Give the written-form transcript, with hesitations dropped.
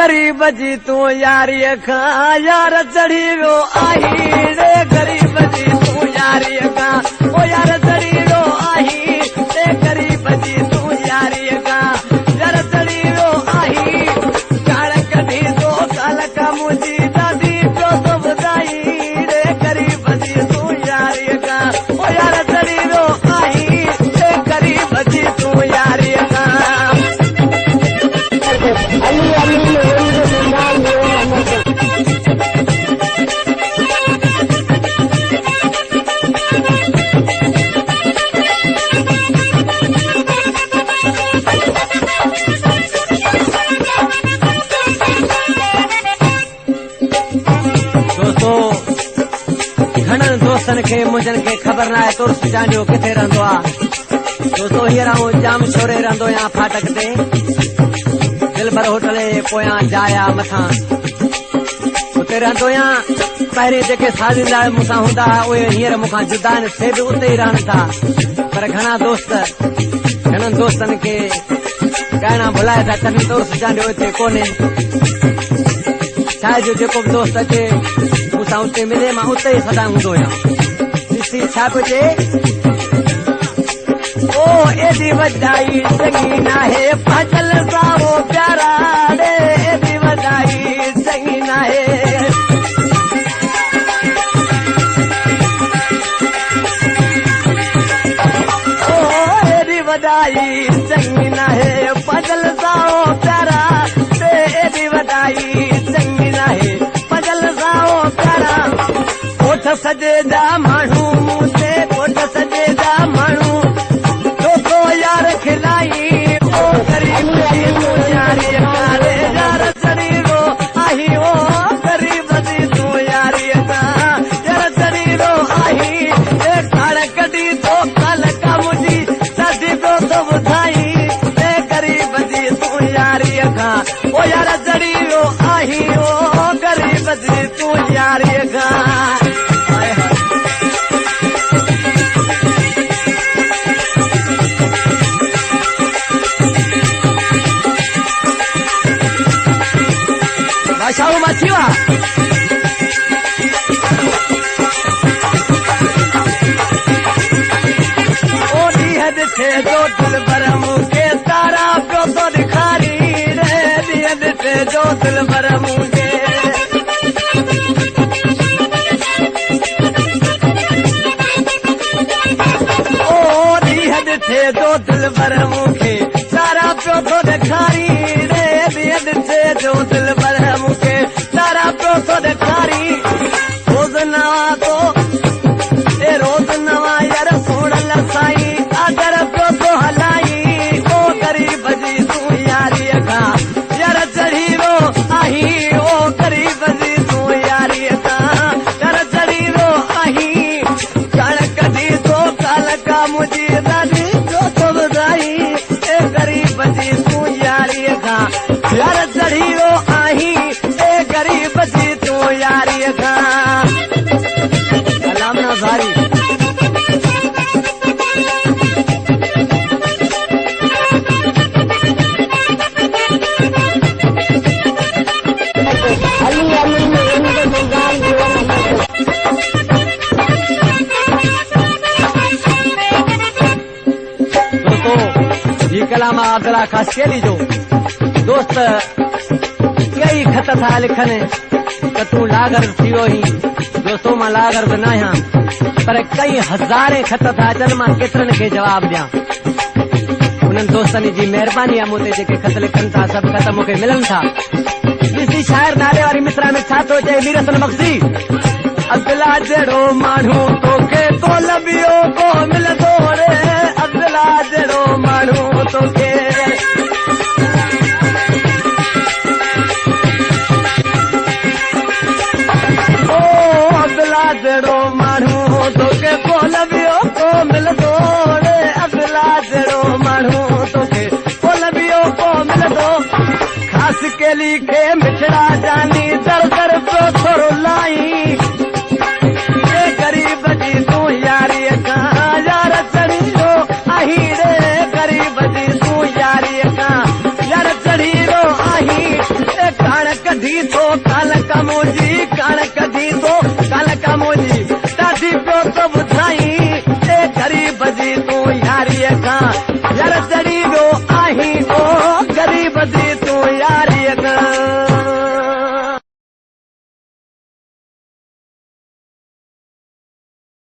गरीब जी तू यारी खा यार चढ़ी रो आई रे गरीब जी तू यारी खा ओ यार चढ़ी रो आई रे गरीब जी तू यारी खा यार चढ़ी रो आई काल कढी तो काल का मुझी दादी जो तो बुधाई रे गरीब जी तू यारी खा ओ यार चढ़ी रो आई रे गरीब जी तू यारी खा घणनि दोस्तनि खे मुंहिंजनि खे ख़बर न आहे तुर सुजानियो किथे रहंदो आहे दोस्तो हींअर आऊं जाम शोरे रहंदो आहियां फाटक ते दिलबर होटल जे पोयां जाइ आहे मथां उते रहंदो आहियां पहिरीं जेके साझीदार मूंसां हूंदा हुआ उहे हींअर मूंखां जुदा आहिनि से बि उते ई रहनि था पर घणनि दोस्तनि खे ॻाइणा भुलाए था तॾहिं तुर सुजानियो हिते कोन्हे छा जो जेको बि दोस्त अचे मूंसां उते मिले मां उते ई सदा हूंदो आहियां ॾिसी छा पियो चए ओ एॾी वॾाई चङी नाहे फजल सावो प्यारा रे एॾी वॾाई चङी नाहे ओ एॾी वॾाई चङी नाहे फजल सावो प्यारा रे एॾी वॾाई चङी नाहे फजल सावो प्यारा कोठ सजे जा माण्हू मूं ते कोठ सजे जा माण्हू यार खिलाई ओ गरीब जी तू यारी कारे यार चढ़ी रो आई ओ गरीब जी तू यारी का यार चढ़ी रो आई ए काल कढी तो काल का मुझी सदी को तो बुधाई ए गरीब जी तू यारी का ओ यार चढ़ी रो आई ओ गरीब जी तू यारी का शाहू माछीवा ओ ॾींहं ॾिठे जो दिलबर मूंखे तारा पियो थो ॾेखारी रे ॾींहं ॾिठे जो दिलबर मूंखे ओ ॾींहं ॾिठे जो दिलबर मूंखे तारा पियो थो ॾेखारी रे ॾींहं ॾिठे जो दिलबर मूंखे तारा पियो थो ॾेखारी रोज़ नवां तो ए रोज़ नवां यार सोणल साईं अगर पियो थो हलाई ओ गरीब जी तू यारी खां यार चढ़ी रो आई ओ गरीब जी तू यारी खां यार चढ़ी रो आई काल कढी तो काल का मुझी दादी जो तो बुधाई ए गरीब जी तू यारी खां यार चढ़ी रो आई ए गरीब जी तू यारी खां सलामना भारी कलाम अब्दुल्ला खासकेली जो दोस्त कई खत था लिखनि त तूं लागर थी वियो ही दोस्तो मां लागर बि न आहियां पर कई हज़ारे खत था अचनि मां केतिरनि खे जवाब ॾियां उन्हनि दोस्तनि जी महिरबानी आहे मूं ते जेके खत लिखनि था सभु खत मूंखे मिलनि था ॾिसी शाइर नाले वारी मिसरा में छा थो चए मीरसन मक्सी अब्दुल्ला जहिड़ो माण्हू तोखे तो लभियो को मिलंदो रे अब्दुल्ला जहिड़ो माण्हू तोखे ओ अब्दुल्ला जहिड़ो माण्हू तोखे को लभियो को मिलंदो रे अब्दुल्ला जहिड़ो माण्हू तोखे को लभियो को मिलंदो ख़ासि केली खे मिठड़ा जानी दर दर पियो थोरो लाई गरीब जी तू यारी खां यार चढ़ी रो आई रे गरीब जी तू यारी खां यार चढ़ी रो आई कढी थो काल कमोजी कान कढी थो काल कमोजी ॾाढी पियो थो ॿुधाई ए ग़रीब जी तूं यारीअ खां यार चढ़ी